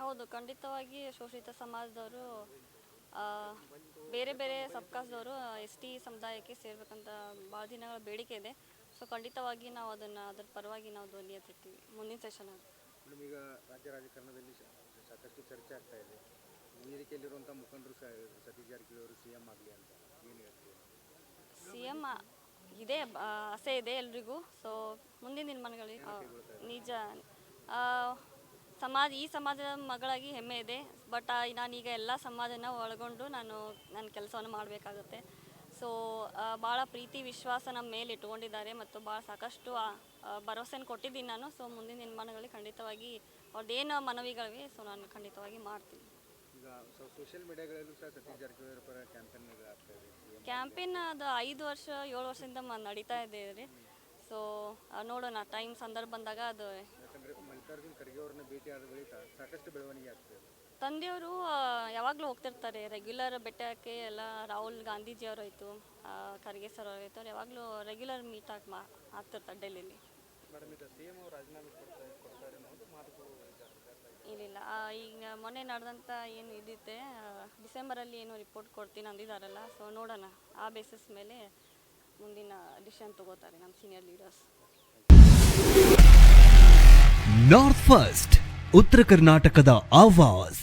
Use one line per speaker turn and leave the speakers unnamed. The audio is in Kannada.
ಹೌದು, ಖಂಡಿತವಾಗಿ ಶೋಷಿತ ಸಮಾಜದವರು ಆ, ಬೇರೆ ಬೇರೆ ಸಬ್ಕಾಸ್ದವರು ಎಸ್ ಟಿ ಸಮುದಾಯಕ್ಕೆ ಸೇರ್ಬೇಕಂತ ಭಾಳ ದಿನಗಳ ಬೇಡಿಕೆ ಇದೆ. ಸೊ ಖಂಡಿತವಾಗಿ ನಾವು ಅದ್ರ ಪರವಾಗಿ ನಾವು ಧ್ವನಿ ಎತ್ತಿರ್ತೀವಿ ಮುಂದಿನ ಸೆಷನ್ ಅಲ್ಲಿ.
ಮೇಡಮ್, ಈಗ ರಾಜ್ಯ ರಾಜಕಾರಣದಲ್ಲಿ ಸಾಕಷ್ಟು ಚರ್ಚೆ ಆಗ್ತಾ ಇದೆ. ವೇದಿಕೆಯಲ್ಲಿರುವಂಥ ಮುಖಂಡರು ಸತೀಶ್ ಜಾರಕಿಹೊಳಿ ಅವರು CM ಆಗಲಿ ಅಂತ ಏನು ಹೇಳ್ತೀವಿ?
CM ಇದೆ, ಆಸೆ ಇದೆ ಎಲ್ರಿಗೂ. ಸೊ ಮುಂದಿನ ದಿನಮಾನಗಳಲ್ಲಿ ನಿಜ ಈ ಸಮಾಜದ ಮಗಳಾಗಿ ಹೆಮ್ಮೆ ಇದೆ. ಬಟ್ ನಾನೀಗ ಎಲ್ಲ ಸಮಾಜನ ಒಳಗೊಂಡು ನನ್ನ ಕೆಲಸವನ್ನು ಮಾಡಬೇಕಾಗುತ್ತೆ. ಸೊ ಭಾಳ ಪ್ರೀತಿ ವಿಶ್ವಾಸ ನಮ್ಮ ಮೇಲೆ ಇಟ್ಕೊಂಡಿದ್ದಾರೆ ಮತ್ತು ಭಾಳ ಸಾಕಷ್ಟು ಭರವಸೆನ ಕೊಟ್ಟಿದ್ದೀನಿ ನಾನು. ಸೊ ಮುಂದಿನ ದಿನಮಾನಗಳಲ್ಲಿ ಖಂಡಿತವಾಗಿ ಅವ್ರದ್ದೇನು ಮನವಿಗಳಿವೆ ಸೊ ನಾನು ಖಂಡಿತವಾಗಿ ಮಾಡ್ತೀನಿ.
ಈಗ ಸೋಷಿಯಲ್ ಮೀಡಿಯಾಗಳಲ್ಲೂ ಸಹ ಸತೀಶ್ ಜಾರಕಿಹೊಳಿ ಪರ ಕ್ಯಾಂಪೇನ್ ಆಗ್ತಾ ಇದೆ.
ಕ್ಯಾಂಪೇನ್ ಅದು 5 ವರ್ಷ 7 ವರ್ಷದಿಂದ ನಡೀತಾ ಇದೆ ರೀ. ಸೊ ನೋಡೋಣ, ಟೈಮ್ ಸಂದರ್ಭ ಬಂದಾಗ ಅದು.
ಯಾಕಂದರೆ ಮಲ್ಲಿಕಾರ್ಜುನ್ ಖರ್ಗೆ ಅವ್ರನ್ನ ಭೇಟಿ ಆದ ಬಳಿಕ ಸಾಕಷ್ಟು ಬೆಳವಣಿಗೆ ಆಗ್ತದೆ.
ತಂದೆಯವರು ಯಾವಾಗಲೂ ಹೋಗ್ತಿರ್ತಾರೆ ರೆಗ್ಯುಲರ್ ಬೆಟ್ಟಕ್ಕೆ. ಎಲ್ಲ ರಾಹುಲ್ ಗಾಂಧೀಜಿ ಅವರಾಯಿತು, ಖರ್ಗೆ ಸರ್ ಅವರಾಯಿತು, ಅವ್ರು ಯಾವಾಗಲೂ ರೆಗ್ಯುಲರ್ ಮೀಟ್ ಆಗ್ತಿರ್ತಾರೆ ಡೆಲ್ಲಿಲಿ.
ಮೇಡಮ್, ಈಗ CM ಅವರು ರಾಜೀನಾಮೆ ಕೊಡ್ತಾರೆ ಅನ್ನೋದು ಮಾತುಗಳು
ಇಲ್ಲ, ಈಗ ಮೊನ್ನೆ ನಡೆದಂಥ ಏನು ಇದಿತ್ತೆ ಡಿಸೆಂಬರಲ್ಲಿ ಏನು ರಿಪೋರ್ಟ್ ಕೊಡ್ತೀನಿ ಅಂದಿದ್ದಾರಲ್ಲ. ಸೊ ನೋಡೋಣ, ಆ ಬೇಸಿಸ್ ಮೇಲೆ ಮುಂದಿನ ಡಿಸಿಷನ್ ತಗೋತಾರೆ ನಮ್ಮ ಸೀನಿಯರ್ ಲೀಡರ್ಸ್.
ನಾರ್ತ್ ಫಸ್ಟ್, ಉತ್ತರ ಕರ್ನಾಟಕದ ಆವಾಜ್.